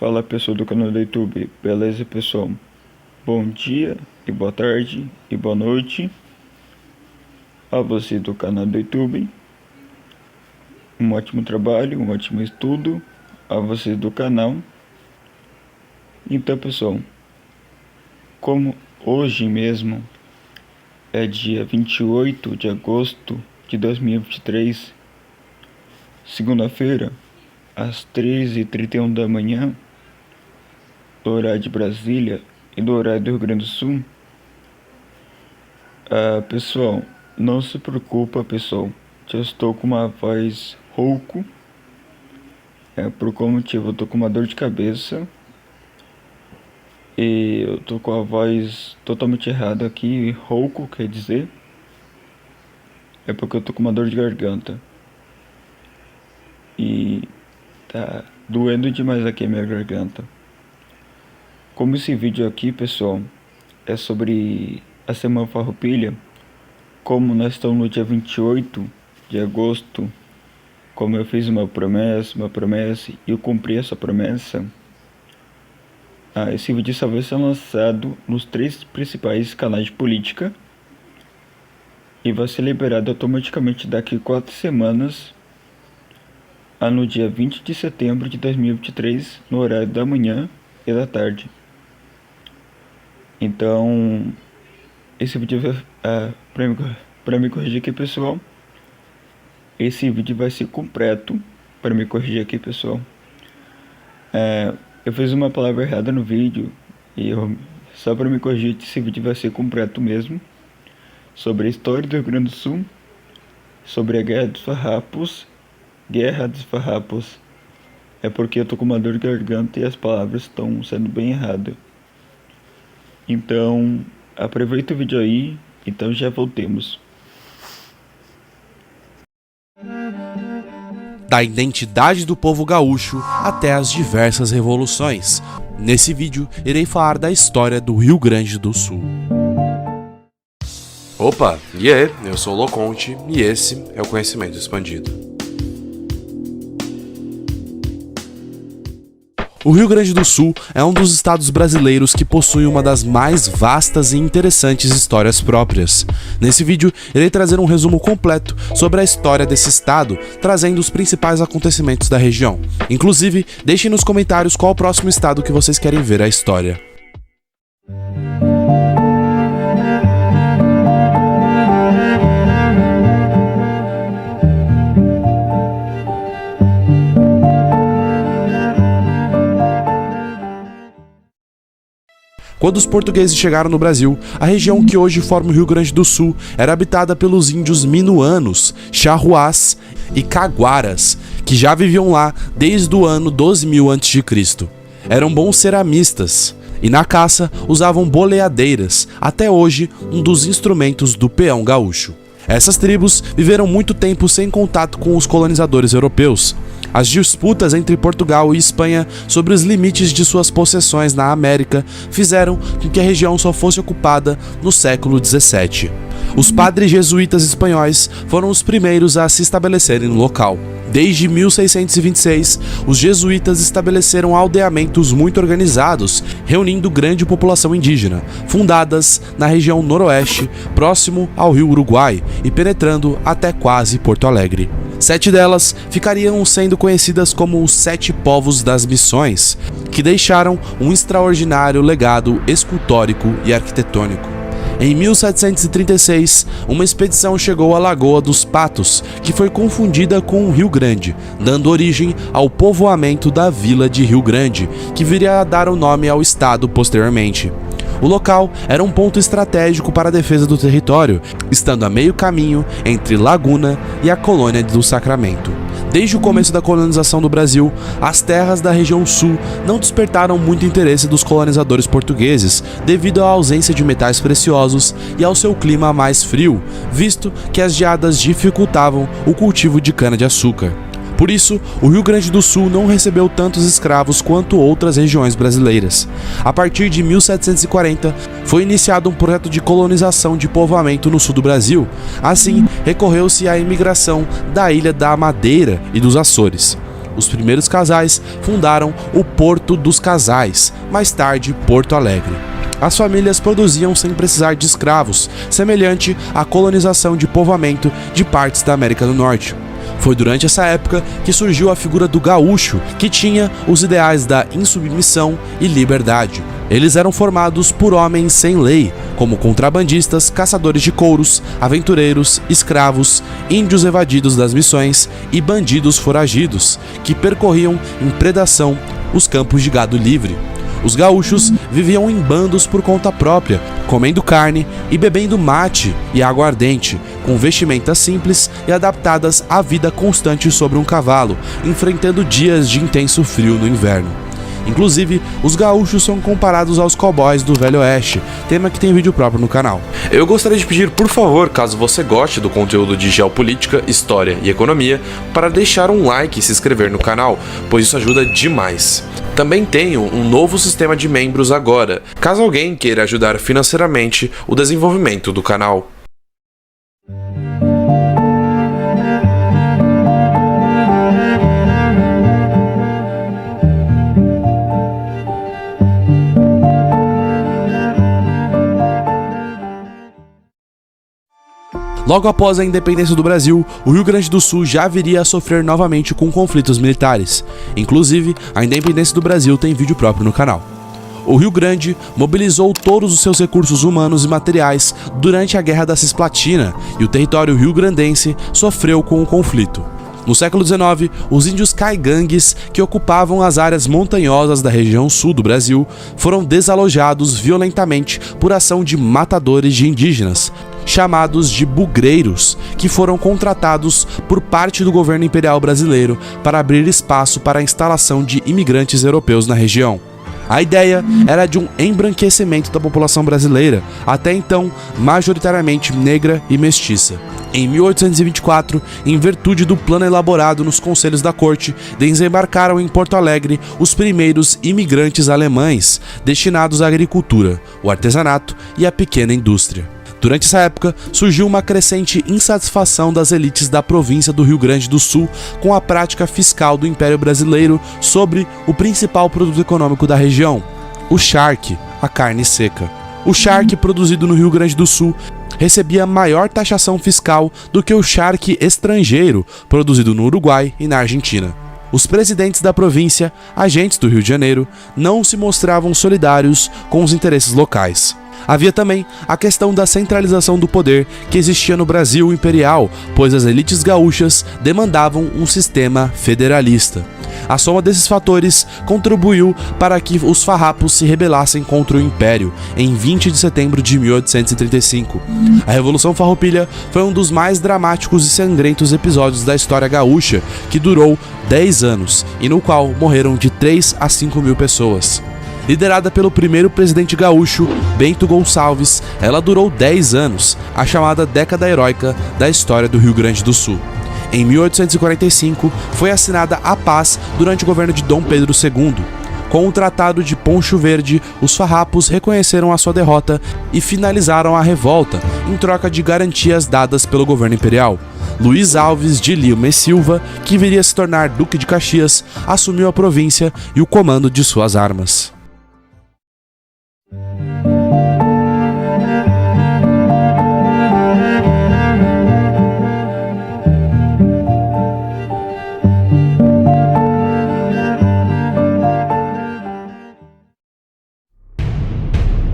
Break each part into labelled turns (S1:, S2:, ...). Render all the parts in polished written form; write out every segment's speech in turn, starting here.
S1: Fala pessoal do canal do YouTube, beleza pessoal? Bom dia e boa tarde e boa noite a você do canal do YouTube. Um ótimo trabalho, um ótimo estudo a você do canal. Então pessoal, como hoje mesmo é dia 28 de agosto de 2023, segunda-feira, às 13h31 da manhã, do horário de Brasília e do horário do Rio Grande do Sul. Pessoal, não se preocupa pessoal, eu estou com uma voz rouco, por qual motivo? Eu tô com uma dor de cabeça e eu tô com a voz totalmente errada aqui. Rouco quer dizer, é porque eu tô com uma dor de garganta e tá doendo demais aqui a minha garganta. Como esse vídeo aqui pessoal é sobre a Semana Farroupilha, como nós estamos no dia 28 de agosto, como eu fiz uma promessa e eu cumpri essa promessa, esse vídeo só vai ser lançado nos 3 principais canais de política e vai ser liberado automaticamente daqui 4 semanas, no dia 20 de setembro de 2023, no horário da manhã e da tarde. Então, esse vídeo para me corrigir aqui pessoal, esse vídeo vai ser completo. Para me corrigir aqui pessoal, eu fiz uma palavra errada no vídeo e só para me corrigir, esse vídeo vai ser completo mesmo, sobre a história do Rio Grande do Sul, sobre a Guerra dos Farrapos. É porque eu tô com uma dor de garganta e as palavras estão sendo bem erradas. Então, aproveita o vídeo aí, então já voltemos.
S2: Da identidade do povo gaúcho até as diversas revoluções. Nesse vídeo, irei falar da história do Rio Grande do Sul.
S3: Opa, e aí? Eu sou o Loconte e esse é o Conhecimento Expandido.
S2: O Rio Grande do Sul é um dos estados brasileiros que possui uma das mais vastas e interessantes histórias próprias. Nesse vídeo, irei trazer um resumo completo sobre a história desse estado, trazendo os principais acontecimentos da região. Inclusive, deixem nos comentários qual o próximo estado que vocês querem ver a história. Quando os portugueses chegaram no Brasil, a região que hoje forma o Rio Grande do Sul era habitada pelos índios minuanos, charruás e caguaras, que já viviam lá desde o ano 12.000 a.C. Eram bons ceramistas e na caça usavam boleadeiras, até hoje um dos instrumentos do peão gaúcho. Essas tribos viveram muito tempo sem contato com os colonizadores europeus. As disputas entre Portugal e Espanha sobre os limites de suas possessões na América fizeram com que a região só fosse ocupada no século XVII. Os padres jesuítas espanhóis foram os primeiros a se estabelecerem no local. Desde 1626, os jesuítas estabeleceram aldeamentos muito organizados, reunindo grande população indígena, fundadas na região noroeste, próximo ao rio Uruguai e penetrando até quase Porto Alegre. 7 delas ficariam sendo conhecidas como os 7 povos das missões, que deixaram um extraordinário legado escultórico e arquitetônico. Em 1736, uma expedição chegou à Lagoa dos Patos, que foi confundida com o Rio Grande, dando origem ao povoamento da vila de Rio Grande, que viria a dar o nome ao estado posteriormente. O local era um ponto estratégico para a defesa do território, estando a meio caminho entre Laguna e a colônia do Sacramento. Desde o começo da colonização do Brasil, as terras da região sul não despertaram muito interesse dos colonizadores portugueses devido à ausência de metais preciosos e ao seu clima mais frio, visto que as geadas dificultavam o cultivo de cana-de-açúcar. Por isso, o Rio Grande do Sul não recebeu tantos escravos quanto outras regiões brasileiras. A partir de 1740, foi iniciado um projeto de colonização de povoamento no sul do Brasil. Assim, recorreu-se à imigração da Ilha da Madeira e dos Açores. Os primeiros casais fundaram o Porto dos Casais, mais tarde Porto Alegre. As famílias produziam sem precisar de escravos, semelhante à colonização de povoamento de partes da América do Norte. Foi durante essa época que surgiu a figura do gaúcho, que tinha os ideais da insubmissão e liberdade. Eles eram formados por homens sem lei, como contrabandistas, caçadores de couros, aventureiros, escravos, índios evadidos das missões e bandidos foragidos, que percorriam em predação os campos de gado livre. Os gaúchos viviam em bandos por conta própria, comendo carne e bebendo mate e aguardente, com vestimentas simples e adaptadas à vida constante sobre um cavalo, enfrentando dias de intenso frio no inverno. Inclusive, os gaúchos são comparados aos cowboys do Velho Oeste, tema que tem vídeo próprio no canal.
S3: Eu gostaria de pedir, por favor, caso você goste do conteúdo de geopolítica, história e economia, para deixar um like e se inscrever no canal, pois isso ajuda demais. Também tenho um novo sistema de membros agora, caso alguém queira ajudar financeiramente o desenvolvimento do canal.
S2: Logo após a independência do Brasil, o Rio Grande do Sul já viria a sofrer novamente com conflitos militares. Inclusive, a independência do Brasil tem vídeo próprio no canal. O Rio Grande mobilizou todos os seus recursos humanos e materiais durante a Guerra da Cisplatina e o território rio-grandense sofreu com o conflito. No século XIX, os índios caigangues, que ocupavam as áreas montanhosas da região sul do Brasil, foram desalojados violentamente por ação de matadores de indígenas, chamados de bugreiros, que foram contratados por parte do governo imperial brasileiro para abrir espaço para a instalação de imigrantes europeus na região. A ideia era de um embranquecimento da população brasileira, até então majoritariamente negra e mestiça. Em 1824, em virtude do plano elaborado nos conselhos da corte, desembarcaram em Porto Alegre os primeiros imigrantes alemães, destinados à agricultura, o artesanato e à pequena indústria. Durante essa época, surgiu uma crescente insatisfação das elites da província do Rio Grande do Sul com a prática fiscal do Império Brasileiro sobre o principal produto econômico da região, o charque, a carne seca. O charque produzido no Rio Grande do Sul recebia maior taxação fiscal do que o charque estrangeiro produzido no Uruguai e na Argentina. Os presidentes da província, agentes do Rio de Janeiro, não se mostravam solidários com os interesses locais. Havia também a questão da centralização do poder que existia no Brasil imperial, pois as elites gaúchas demandavam um sistema federalista. A soma desses fatores contribuiu para que os farrapos se rebelassem contra o Império em 20 de setembro de 1835. A Revolução Farroupilha foi um dos mais dramáticos e sangrentos episódios da história gaúcha, que durou 10 anos e no qual morreram de 3 a 5 mil pessoas. Liderada pelo primeiro presidente gaúcho, Bento Gonçalves, ela durou 10 anos, a chamada Década Heróica da história do Rio Grande do Sul. Em 1845, foi assinada a paz durante o governo de Dom Pedro II. Com o Tratado de Poncho Verde, os farrapos reconheceram a sua derrota e finalizaram a revolta, em troca de garantias dadas pelo governo imperial. Luiz Alves de Lima e Silva, que viria a se tornar Duque de Caxias, assumiu a província e o comando de suas armas.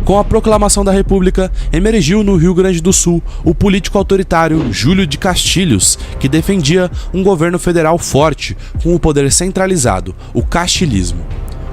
S2: Com a proclamação da República, emergiu no Rio Grande do Sul o político autoritário Júlio de Castilhos, que defendia um governo federal forte, com o poder centralizado, o castilismo.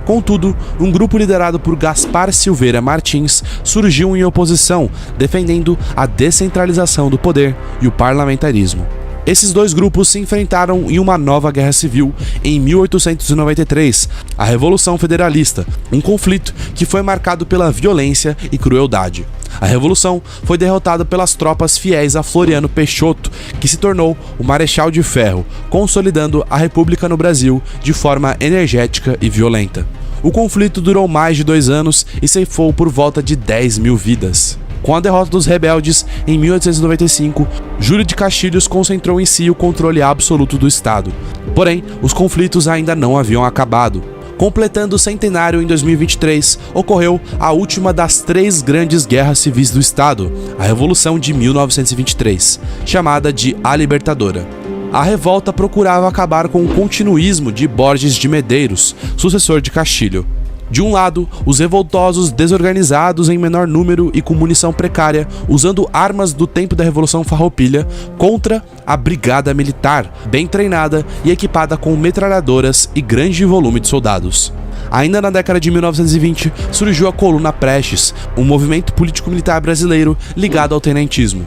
S2: Contudo, um grupo liderado por Gaspar Silveira Martins surgiu em oposição, defendendo a descentralização do poder e o parlamentarismo. Esses dois grupos se enfrentaram em uma nova guerra civil em 1893, a Revolução Federalista, um conflito que foi marcado pela violência e crueldade. A Revolução foi derrotada pelas tropas fiéis a Floriano Peixoto, que se tornou o Marechal de Ferro, consolidando a República no Brasil de forma energética e violenta. O conflito durou mais de 2 anos e ceifou por volta de 10 mil vidas. Com a derrota dos rebeldes em 1895, Júlio de Castilhos concentrou em si o controle absoluto do Estado. Porém, os conflitos ainda não haviam acabado. Completando o centenário em 2023, ocorreu a última das 3 grandes guerras civis do Estado, a Revolução de 1923, chamada de A Libertadora. A revolta procurava acabar com o continuismo de Borges de Medeiros, sucessor de Castilho. De um lado, os revoltosos desorganizados em menor número e com munição precária, usando armas do tempo da Revolução Farroupilha, contra a Brigada Militar, bem treinada e equipada com metralhadoras e grande volume de soldados. Ainda na década de 1920, surgiu a Coluna Prestes, um movimento político-militar brasileiro ligado ao tenentismo.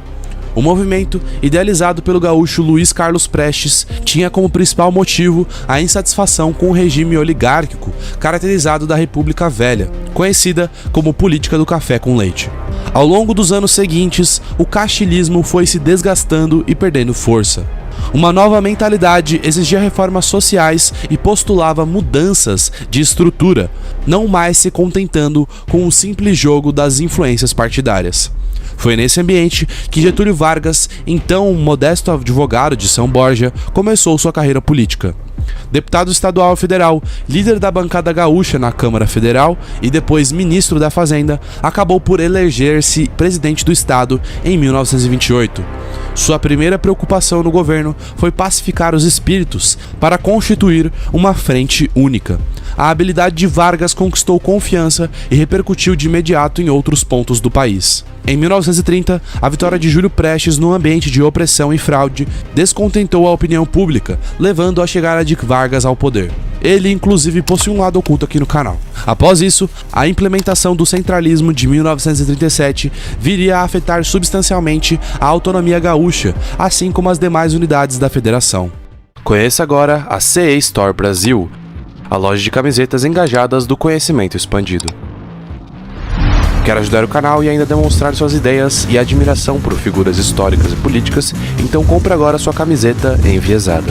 S2: O movimento, idealizado pelo gaúcho Luiz Carlos Prestes, tinha como principal motivo a insatisfação com o regime oligárquico caracterizado da República Velha, conhecida como política do café com leite. Ao longo dos anos seguintes, o castilismo foi se desgastando e perdendo força. Uma nova mentalidade exigia reformas sociais e postulava mudanças de estrutura, não mais se contentando com o simples jogo das influências partidárias. Foi nesse ambiente que Getúlio Vargas, então um modesto advogado de São Borja, começou sua carreira política. Deputado estadual federal, líder da bancada gaúcha na Câmara Federal e depois ministro da Fazenda, acabou por eleger-se presidente do estado em 1928. Sua primeira preocupação no governo foi pacificar os espíritos para constituir uma frente única. A habilidade de Vargas conquistou confiança e repercutiu de imediato em outros pontos do país. Em 1930, a vitória de Júlio Prestes no ambiente de opressão e fraude descontentou a opinião pública, levando à chegada de Vargas ao poder. Ele, inclusive, possui um lado oculto aqui no canal. Após isso, a implementação do centralismo de 1937 viria a afetar substancialmente a autonomia gaúcha, assim como as demais unidades da federação.
S3: Conheça agora a CE Store Brasil, a loja de camisetas engajadas do conhecimento expandido. Quer ajudar o canal e ainda demonstrar suas ideias e admiração por figuras históricas e políticas? Então compre agora sua camiseta enviesada.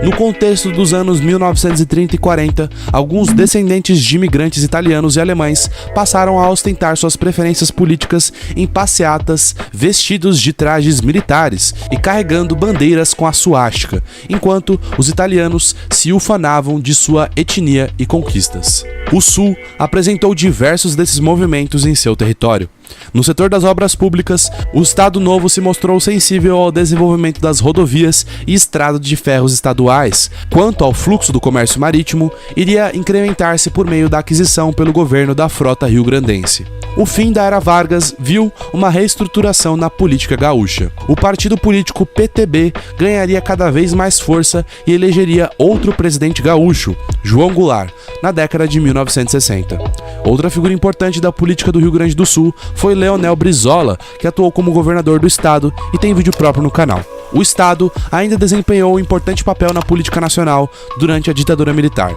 S2: No contexto dos anos 1930 e 40, alguns descendentes de imigrantes italianos e alemães passaram a ostentar suas preferências políticas em passeatas vestidos de trajes militares e carregando bandeiras com a suástica, enquanto os italianos se ufanavam de sua etnia e conquistas. O Sul apresentou diversos desses movimentos em seu território. No setor das obras públicas, o Estado Novo se mostrou sensível ao desenvolvimento das rodovias e estradas de ferros estaduais. Quanto ao fluxo do comércio marítimo, iria incrementar-se por meio da aquisição pelo governo da frota rio-grandense. O fim da era Vargas viu uma reestruturação na política gaúcha. O partido político PTB ganharia cada vez mais força e elegeria outro presidente gaúcho, João Goulart, na década de 1960. Outra figura importante da política do Rio Grande do Sul foi Leonel Brizola, que atuou como governador do estado e tem vídeo próprio no canal. O estado ainda desempenhou um importante papel na política nacional durante a ditadura militar.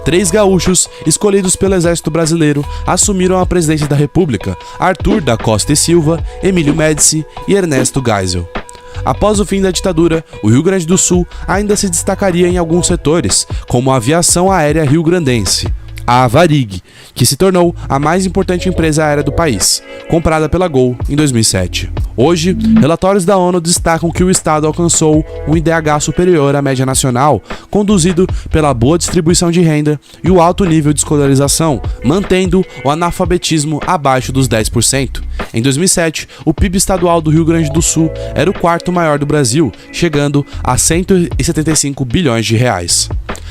S2: 3 gaúchos, escolhidos pelo Exército Brasileiro, assumiram a presidência da República: Arthur da Costa e Silva, Emílio Médici e Ernesto Geisel. Após o fim da ditadura, o Rio Grande do Sul ainda se destacaria em alguns setores, como a aviação aérea rio-grandense, a Varig, que se tornou a mais importante empresa aérea do país, comprada pela Gol em 2007. Hoje, relatórios da ONU destacam que o estado alcançou um IDH superior à média nacional, conduzido pela boa distribuição de renda e o alto nível de escolarização, mantendo o analfabetismo abaixo dos 10%. Em 2007, o PIB estadual do Rio Grande do Sul era o 4º maior do Brasil, chegando a 175 bilhões de reais.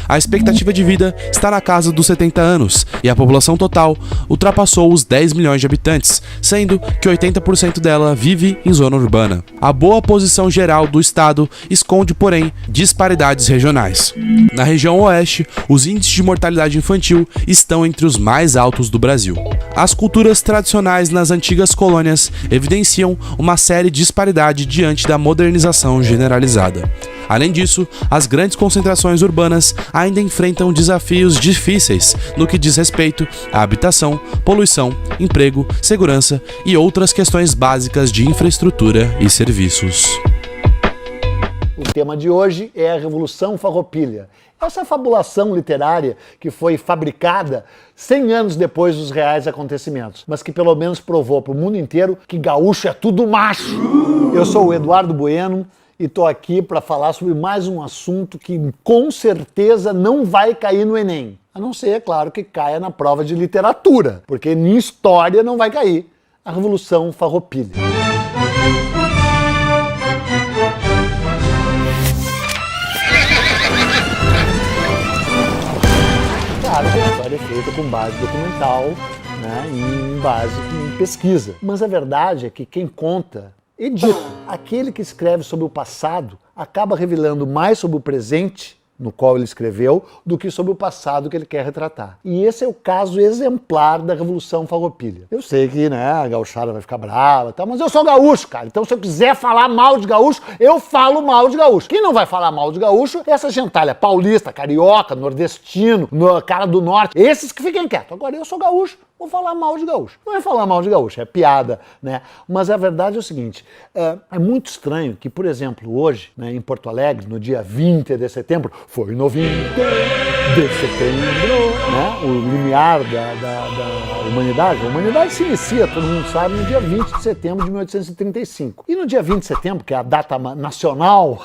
S2: A expectativa de vida está na casa dos 70 anos e a população total ultrapassou os 10 milhões de habitantes, sendo que 80% dela vive em zona urbana. A boa posição geral do estado esconde, porém, disparidades regionais. Na região oeste, os índices de mortalidade infantil estão entre os mais altos do Brasil. As culturas tradicionais nas antigas colônias evidenciam uma séria disparidade diante da modernização generalizada. Além disso, as grandes concentrações urbanas ainda enfrentam desafios difíceis no que diz respeito à habitação, poluição, emprego, segurança e outras questões básicas de infraestrutura e serviços.
S4: O tema de hoje é a Revolução Farroupilha. Essa fabulação literária que foi fabricada 100 anos depois dos reais acontecimentos, mas que pelo menos provou para o mundo inteiro que gaúcho é tudo macho. Eu sou o Eduardo Bueno e estou aqui para falar sobre mais um assunto que com certeza não vai cair no Enem. A não ser, é claro, que caia na prova de literatura, porque em história não vai cair. A Revolução Farroupilha. Claro que a história é feita com base documental, né, em base em pesquisa. Mas a verdade é que quem conta é dito. Aquele que escreve sobre o passado acaba revelando mais sobre o presente, no qual ele escreveu, do que sobre o passado que ele quer retratar. E esse é o caso exemplar da Revolução Farroupilha. Eu sei que, né, a gauchada vai ficar brava e tal, mas eu sou gaúcho, cara. Então se eu quiser falar mal de gaúcho, eu falo mal de gaúcho. Quem não vai falar mal de gaúcho é essa gentalha paulista, carioca, nordestino, cara do norte. Esses que fiquem quietos. Agora eu sou gaúcho, vou falar mal de gaúcho. Não é falar mal de gaúcho, é piada, né? Mas a verdade é o seguinte, é muito estranho que, por exemplo, hoje, né, em Porto Alegre, no dia 20 de setembro, foi no 20 de setembro, né, o limiar da humanidade. A humanidade se inicia, todo mundo sabe, no dia 20 de setembro de 1835. E no dia 20 de setembro, que é a data nacional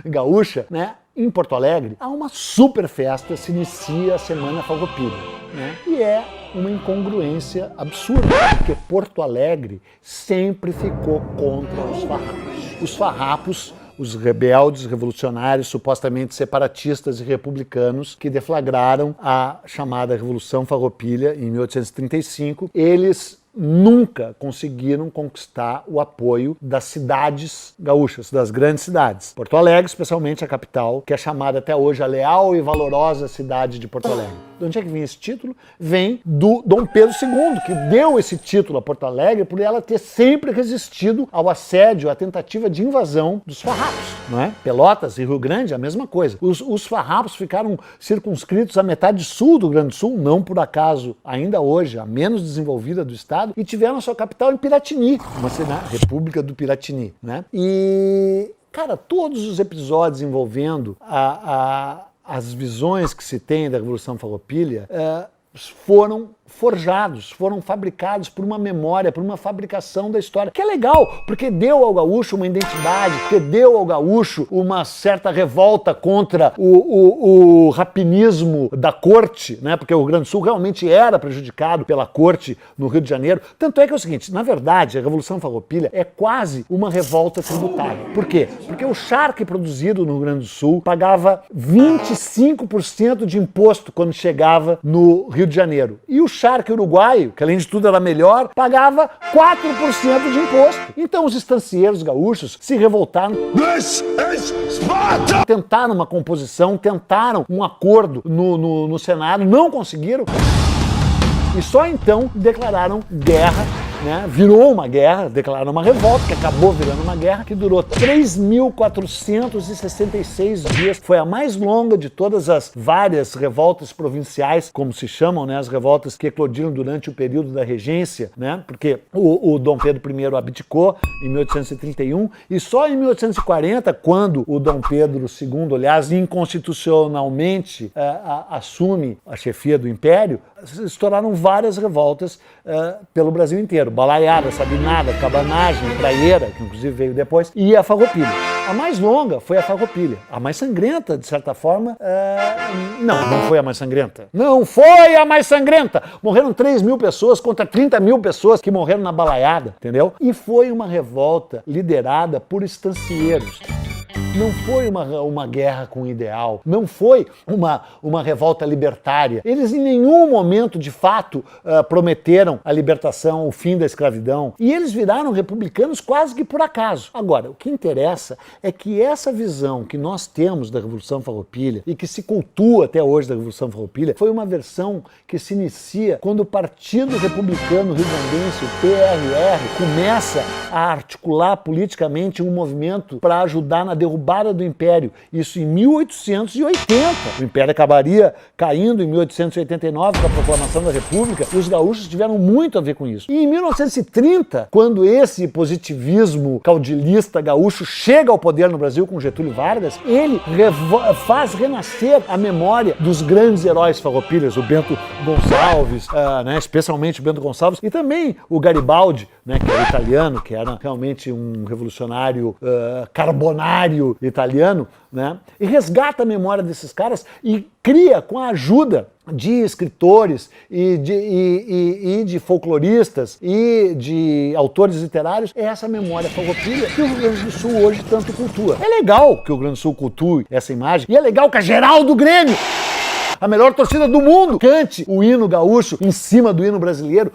S4: gaúcha, né, em Porto Alegre, há uma super festa, se inicia a Semana Farroupilha, né? E é uma incongruência absurda, porque Porto Alegre sempre ficou contra os farrapos. Os farrapos, os rebeldes, revolucionários, supostamente separatistas e republicanos que deflagraram a chamada Revolução Farroupilha em 1835, eles nunca conseguiram conquistar o apoio das cidades gaúchas, das grandes cidades. Porto Alegre, especialmente a capital, que é chamada até hoje a leal e valorosa cidade de Porto Alegre. De onde é que vem esse título? Vem do Dom Pedro II, que deu esse título a Porto Alegre por ela ter sempre resistido ao assédio, à tentativa de invasão dos farrapos, não é? Pelotas e Rio Grande, a mesma coisa. Os farrapos ficaram circunscritos à metade sul do Rio Grande do Sul, não por acaso, ainda hoje, a menos desenvolvida do estado, e tiveram a sua capital em Piratini, uma cidade, República do Piratini, né? E, cara, todos os episódios envolvendo as visões que se tem da Revolução Farroupilha foram forjados, foram fabricados por uma memória, por uma fabricação da história, que é legal, porque deu ao gaúcho uma identidade, porque deu ao gaúcho uma certa revolta contra o rapinismo da corte, né? Porque o Rio Grande do Sul realmente era prejudicado pela corte no Rio de Janeiro. Tanto é que é o seguinte, na verdade, a Revolução Farroupilha é quase uma revolta tributária. Por quê? Porque o charque produzido no Rio Grande do Sul pagava 25% de imposto quando chegava no Rio de Janeiro. E o charque uruguaio, que além de tudo era melhor, pagava 4% de imposto. Então os estancieiros gaúchos se revoltaram. Tentaram uma composição, tentaram um acordo no Senado, não conseguiram. E só então declararam guerra, né? Virou uma guerra, declararam uma revolta, que acabou virando uma guerra, que durou 3.466 dias. Foi a mais longa de todas as várias revoltas provinciais, como se chamam, né? As revoltas que eclodiram durante o período da regência, né? Porque o Dom Pedro I abdicou em 1831 e só em 1840, quando o Dom Pedro II, aliás, inconstitucionalmente assume a chefia do Império, estouraram várias revoltas pelo Brasil inteiro. Balaiada, Sabinada, Cabanagem, Praieira, que inclusive veio depois, e a Farroupilha. A mais longa foi a Farroupilha. A mais sangrenta, de certa forma, não foi a mais sangrenta. Não foi a mais sangrenta! Morreram 3.000 pessoas contra 30.000 pessoas que morreram na balaiada, entendeu? E foi uma revolta liderada por estancieiros. Não foi uma guerra com ideal, não foi uma revolta libertária. Eles em nenhum momento, de fato, prometeram a libertação, o fim da escravidão. E eles viraram republicanos quase que por acaso. Agora, o que interessa é que essa visão que nós temos da Revolução Farroupilha e que se cultua até hoje da Revolução Farroupilha foi uma versão que se inicia quando o Partido Republicano Rio-Grandense, o PRR, começa a articular politicamente um movimento para ajudar na derrubada derrubada do Império, isso em 1880. O Império acabaria caindo em 1889 com a proclamação da República, e os gaúchos tiveram muito a ver com isso. E em 1930, quando esse positivismo caudilista gaúcho chega ao poder no Brasil com Getúlio Vargas, ele faz renascer a memória dos grandes heróis farroupilhas, o Bento Gonçalves, especialmente o Bento Gonçalves, e também o Garibaldi, que era italiano, que era realmente um revolucionário carbonário italiano, e resgata a memória desses caras e cria, com a ajuda de escritores e de folcloristas e de autores literários, essa memória farroupilha que o Rio Grande do Sul hoje tanto cultua. É legal que o Rio Grande do Sul cultue essa imagem, e é legal que a geral do Grêmio, a melhor torcida do mundo, cante o hino gaúcho em cima do hino brasileiro.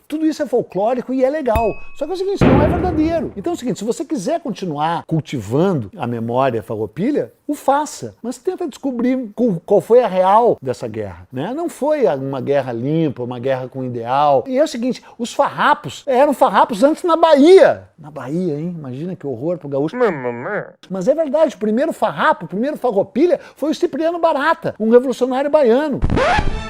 S4: Tudo isso é folclórico e é legal. Só que é o seguinte, não é verdadeiro. Então é o seguinte, se você quiser continuar cultivando a memória farroupilha, o faça. Mas tenta descobrir qual foi a real dessa guerra. Não foi uma guerra limpa, uma guerra com ideal. E é o seguinte, os farrapos eram farrapos antes na Bahia. Na Bahia, hein? Imagina que horror pro gaúcho. Mas é verdade, o primeiro farrapo, o primeiro farroupilha foi o Cipriano Barata, um revolucionário baiano.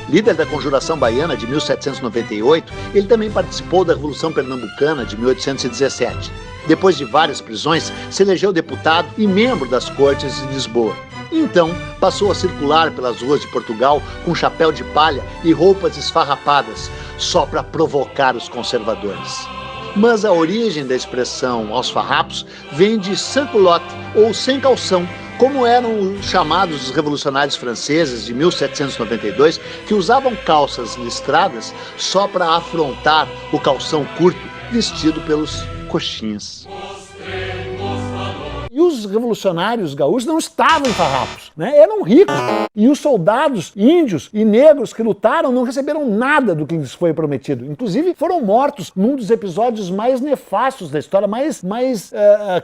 S5: Líder da Conjuração Baiana de 1798, ele também participou da Revolução Pernambucana de 1817. Depois de várias prisões, se elegeu deputado e membro das Cortes de Lisboa. Então, passou a circular pelas ruas de Portugal com chapéu de palha e roupas esfarrapadas, só para provocar os conservadores. Mas a origem da expressão aos farrapos vem de sans-culotte, ou sem calção, como eram chamados os revolucionários franceses de 1792, que usavam calças listradas só para afrontar o calção curto vestido pelos coxinhas.
S4: E os revolucionários gaúchos não estavam em farrapos, eram ricos. E os soldados índios e negros que lutaram não receberam nada do que lhes foi prometido. Inclusive foram mortos num dos episódios mais nefastos da história, mais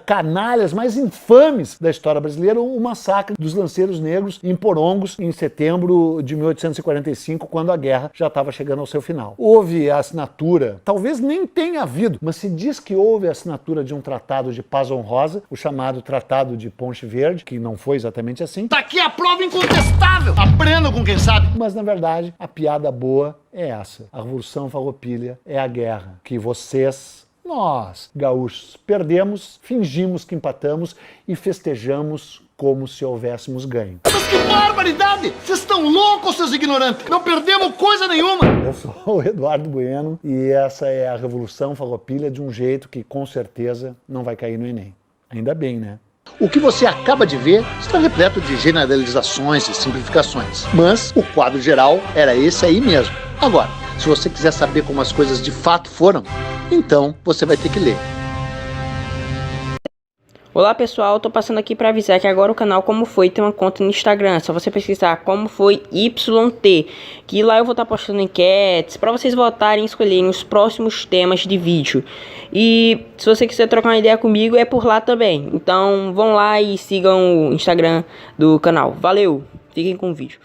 S4: canalhas, mais infames da história brasileira, o massacre dos lanceiros negros em Porongos, em setembro de 1845, quando a guerra já estava chegando ao seu final. Houve a assinatura, talvez nem tenha havido, mas se diz que houve a assinatura de um tratado de paz honrosa, o chamado Tratado de Ponte Verde, que não foi exatamente assim.
S5: Tá aqui a prova incontestável! Aprenda com quem sabe!
S4: Mas, na verdade, a piada boa é essa. A Revolução Farroupilha é a guerra que vocês, nós, gaúchos, perdemos, fingimos que empatamos e festejamos como se houvéssemos ganho.
S5: Mas que barbaridade! Vocês estão loucos, seus ignorantes! Não perdemos coisa nenhuma!
S4: Eu sou o Eduardo Bueno e essa é a Revolução Farroupilha de um jeito que, com certeza, não vai cair no Enem. Ainda bem, né?
S5: O que você acaba de ver está repleto de generalizações e simplificações. Mas o quadro geral era esse aí mesmo. Agora, se você quiser saber como as coisas de fato foram, então você vai ter que ler.
S6: Olá pessoal, tô passando aqui para avisar que agora o canal Como Foi tem uma conta no Instagram. É só você pesquisar Como Foi YT, que lá eu vou estar postando enquetes para vocês votarem e escolherem os próximos temas de vídeo. E se você quiser trocar uma ideia comigo, é por lá também. Então vão lá e sigam o Instagram do canal. Valeu, fiquem com o vídeo.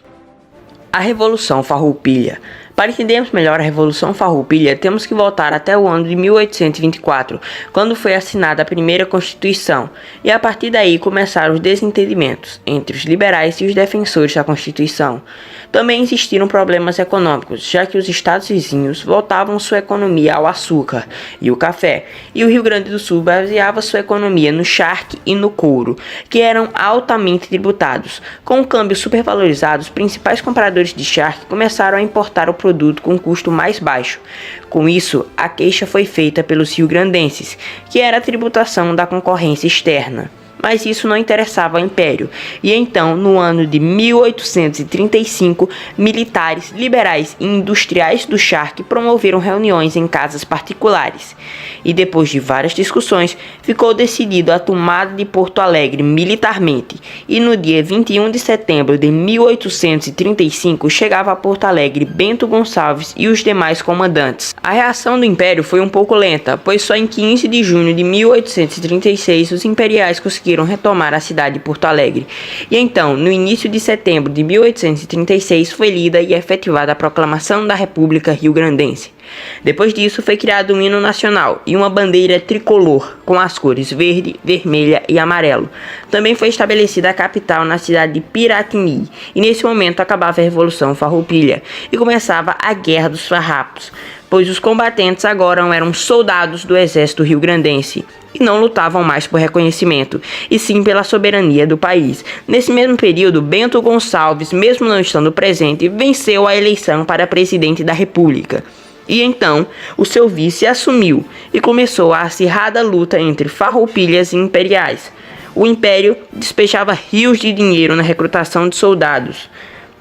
S6: A Revolução Farroupilha. Para entendermos melhor a Revolução Farroupilha, temos que voltar até o ano de 1824, quando foi assinada a primeira Constituição, e a partir daí começaram os desentendimentos entre os liberais e os defensores da Constituição. Também existiram problemas econômicos, já que os estados vizinhos voltavam sua economia ao açúcar e o café, e o Rio Grande do Sul baseava sua economia no charque e no couro, que eram altamente tributados. Com o câmbio supervalorizado, os principais compradores de charque começaram a importar o produto com custo mais baixo. Com isso, a queixa foi feita pelos rio-grandenses, que era a tributação da concorrência externa. Mas isso não interessava ao Império, e então, no ano de 1835, militares, liberais e industriais do charque promoveram reuniões em casas particulares. E depois de várias discussões, ficou decidido a tomada de Porto Alegre militarmente, e no dia 21 de setembro de 1835 chegava a Porto Alegre Bento Gonçalves e os demais comandantes. A reação do Império foi um pouco lenta, pois só em 15 de junho de 1836 os imperiais conseguiram conseguiram retomar a cidade de Porto Alegre. E então, no início de setembro de 1836, foi lida e efetivada a Proclamação da República Rio-Grandense. Depois disso, foi criado um hino nacional e uma bandeira tricolor com as cores verde, vermelha e amarelo. Também foi estabelecida a capital na cidade de Piratini, e nesse momento acabava a Revolução Farroupilha e começava a Guerra dos Farrapos, pois os combatentes agora eram soldados do exército rio-grandense e não lutavam mais por reconhecimento, e sim pela soberania do país. Nesse mesmo período, Bento Gonçalves, mesmo não estando presente, venceu a eleição para presidente da República. E então, o seu vice assumiu e começou a acirrada luta entre farroupilhas e imperiais. O império despejava rios de dinheiro na recrutação de soldados.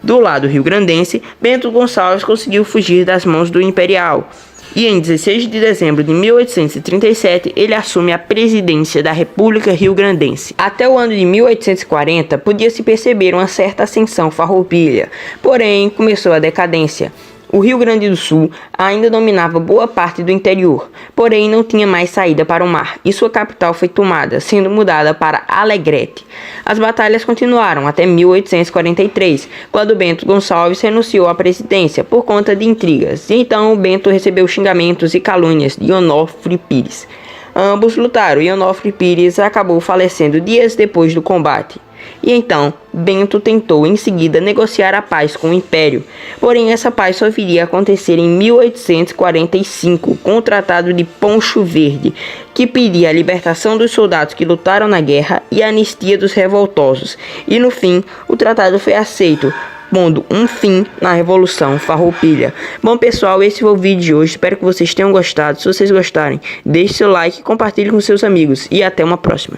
S6: Do lado rio-grandense, Bento Gonçalves conseguiu fugir das mãos do imperial. E em 16 de dezembro de 1837, ele assume a presidência da República Rio-Grandense. Até o ano de 1840, podia-se perceber uma certa ascensão farroupilha, porém começou a decadência. O Rio Grande do Sul ainda dominava boa parte do interior, porém não tinha mais saída para o mar, e sua capital foi tomada, sendo mudada para Alegrete. As batalhas continuaram até 1843, quando Bento Gonçalves renunciou à presidência por conta de intrigas, e então Bento recebeu xingamentos e calúnias de Onofre Pires. Ambos lutaram e Onofre Pires acabou falecendo dias depois do combate. E então, Bento tentou em seguida negociar a paz com o Império, porém essa paz só viria a acontecer em 1845, com o Tratado de Poncho Verde, que pedia a libertação dos soldados que lutaram na guerra e a anistia dos revoltosos, e no fim, o tratado foi aceito, pondo um fim na Revolução Farroupilha. Bom pessoal, esse foi o vídeo de hoje, espero que vocês tenham gostado. Se vocês gostarem, deixe seu like, compartilhe com seus amigos e até uma próxima.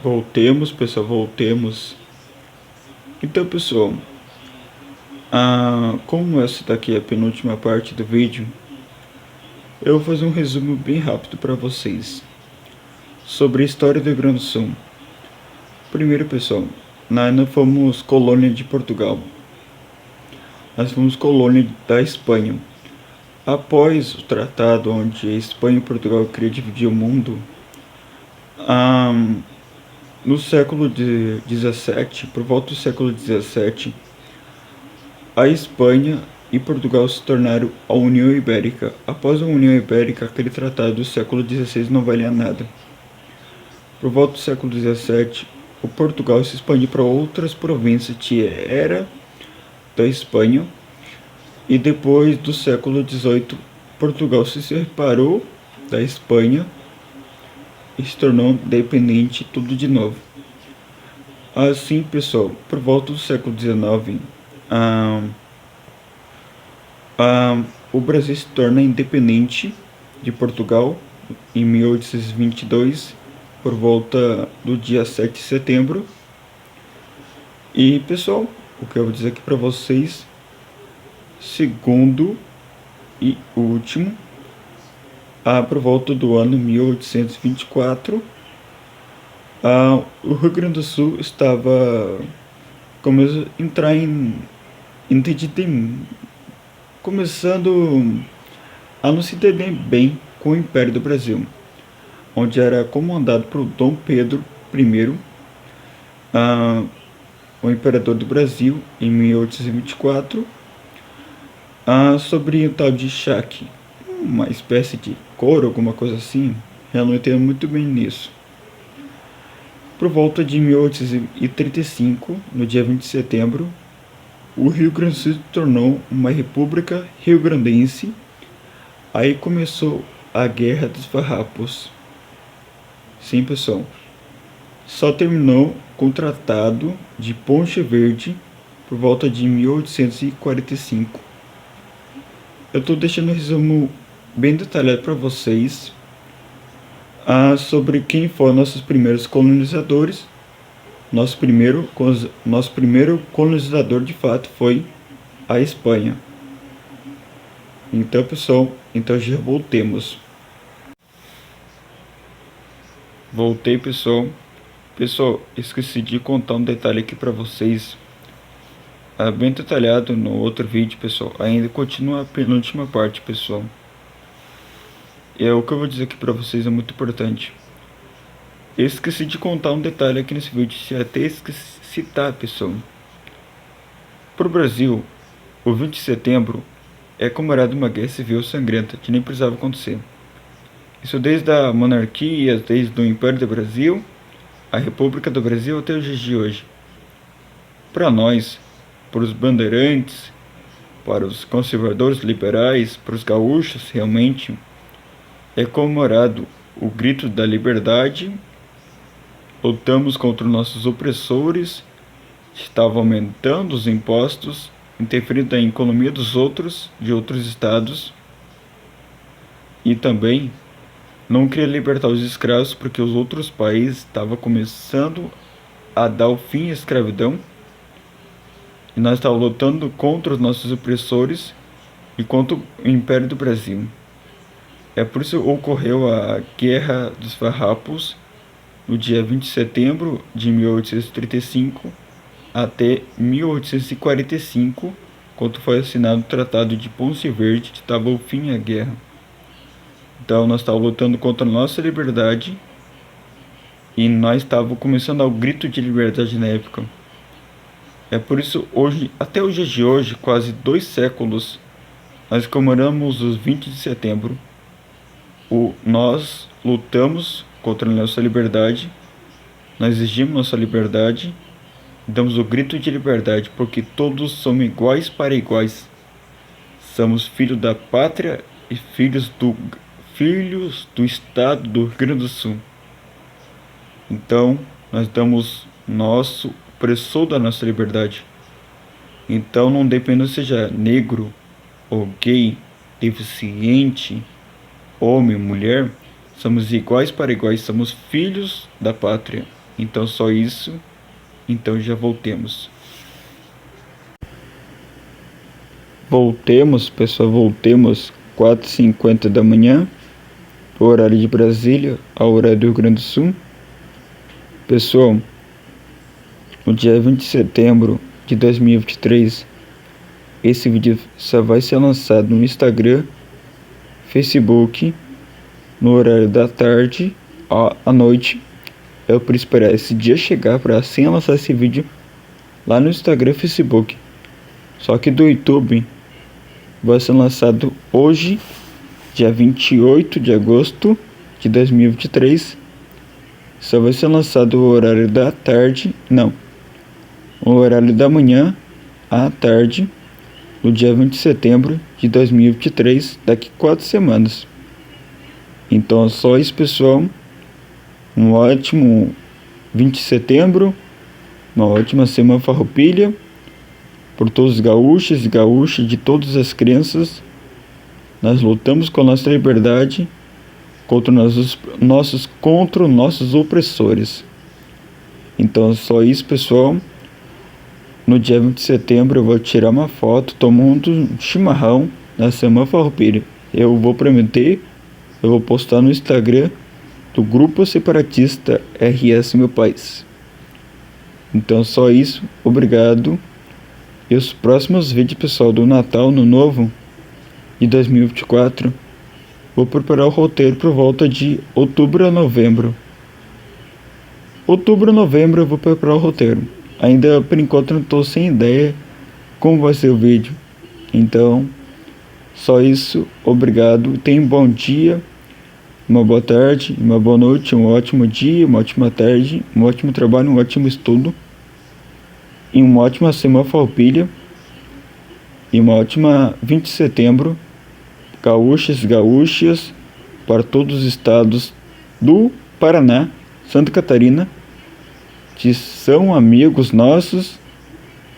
S1: Voltemos, pessoal, voltemos. Então, pessoal, como essa daqui é a penúltima parte do vídeo, eu vou fazer um resumo bem rápido para vocês sobre a história do Rio Grande do Sul. Primeiro, pessoal, nós não fomos colônia de Portugal, nós fomos colônia da Espanha. Após o tratado onde a Espanha e Portugal queriam dividir o mundo, no século XVII, por volta do século XVII, a Espanha e Portugal se tornaram a União Ibérica. Após a União Ibérica, aquele tratado do século XVI não valia nada. Por volta do século XVII, o Portugal se expandiu para outras províncias que era da Espanha, e depois do século XVIII, Portugal se separou da Espanha e se tornou dependente tudo de novo. Assim, pessoal, por volta do século XIX, o Brasil se torna independente de Portugal em 1822, por volta do dia 7 de setembro. E, pessoal, o que eu vou dizer aqui para vocês, segundo e último, por volta do ano 1824, o Rio Grande do Sul estava começando a entrar começando a não se entender bem com o Império do Brasil, onde era comandado por Dom Pedro I, o imperador do Brasil, em 1824, sobre o tal de chaque, uma espécie de couro, alguma coisa assim. Eu não entendo muito bem nisso. Por volta de 1835, no dia 20 de setembro, o Rio Grande do Sul se tornou uma república rio-grandense. Aí começou a Guerra dos Farrapos. Sim, pessoal, só terminou com o Tratado de Poncho Verde por volta de 1845. Eu estou deixando um resumo bem detalhado para vocês sobre quem foram nossos primeiros colonizadores. Nosso primeiro colonizador de fato foi a Espanha. Então, pessoal, já voltemos. Voltei, pessoal. Pessoal, esqueci de contar um detalhe aqui para vocês, bem detalhado no outro vídeo, pessoal. Ainda continua a penúltima parte, pessoal. O que eu vou dizer aqui para vocês é muito importante. esqueci de contar um detalhe aqui nesse vídeo, se até esqueci de citar, pessoal. Para o Brasil, o 20 de setembro é comemorado uma guerra civil sangrenta que nem precisava acontecer. Isso desde a monarquia, desde o Império do Brasil, a República do Brasil até os dias de hoje. Para nós, para os bandeirantes, para os conservadores liberais, para os gaúchos, realmente é comemorado o grito da liberdade. Lutamos contra os nossos opressores, estavam aumentando os impostos, interferindo na economia dos outros, de outros estados, e também não queria libertar os escravos porque os outros países estavam começando a dar o fim à escravidão, e nós estávamos lutando contra os nossos opressores e contra o Império do Brasil. É por isso que ocorreu a Guerra dos Farrapos no dia 20 de setembro de 1835 até 1845, quando foi assinado o Tratado de Ponce Verde, que estava o fim à guerra. Então nós estávamos lutando contra a nossa liberdade e nós estávamos começando ao grito de liberdade na época. É por isso hoje, até os dias de hoje, quase 2 séculos, nós comemoramos os 20 de setembro. Nós lutamos contra a nossa liberdade, nós exigimos nossa liberdade, damos o grito de liberdade, porque todos somos iguais para iguais. Somos filhos da pátria e filhos do estado do Rio Grande do Sul. Então, nós damos nosso opressor da nossa liberdade. Então, não depende seja negro ou gay, deficiente, homem, mulher, somos iguais para iguais, somos filhos da pátria. Então, só isso. Então já voltemos. Pessoal, voltemos 4h50 da manhã, o horário de Brasília, ao horário do Rio Grande do Sul. Pessoal, no dia 20 de setembro de 2023, esse vídeo só vai ser lançado no Instagram, Facebook, no horário da tarde, à noite. Eu por esperar esse dia chegar para assim lançar esse vídeo lá no Instagram e Facebook. Só que do YouTube vai ser lançado hoje, dia 28 de agosto de 2023. Só vai ser lançado o horário da tarde, o horário da manhã à tarde, no dia 20 de setembro de 2023, daqui 4 semanas. Então é só isso, pessoal. Um ótimo 20 de setembro, uma ótima semana farroupilha por todos os gaúchos e gaúchas, de todas as crianças. Nós lutamos com a nossa liberdade contra os nossos opressores. Então é só isso, pessoal. No dia 20 de setembro eu vou tirar uma foto tomando um chimarrão na semana farroupilha. Eu vou prometer, eu vou postar no Instagram do Grupo Separatista RS Meu País. Então só isso, obrigado. E os próximos vídeos, pessoal, do Natal, no Novo de 2024, vou preparar o roteiro por volta de outubro a novembro. Outubro, eu vou preparar o roteiro. Ainda por enquanto não estou sem ideia como vai ser o vídeo. Então, só isso, obrigado. Tenha um bom dia, uma boa tarde, uma boa noite, um ótimo dia, uma ótima tarde, um ótimo trabalho, um ótimo estudo, e uma ótima semana farroupilha, e uma ótima 20 de setembro, gaúchas e gaúchas, para todos os estados do Paraná, Santa Catarina, que são amigos nossos,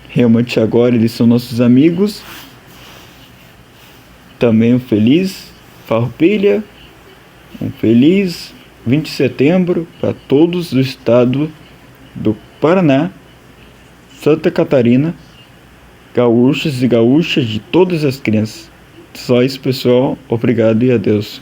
S1: realmente agora eles são nossos amigos. Também um feliz farroupilha, um feliz 20 de setembro para todos do estado do Paraná, Santa Catarina, gaúchos e gaúchas, de todas as crianças. Só isso, pessoal. Obrigado e adeus.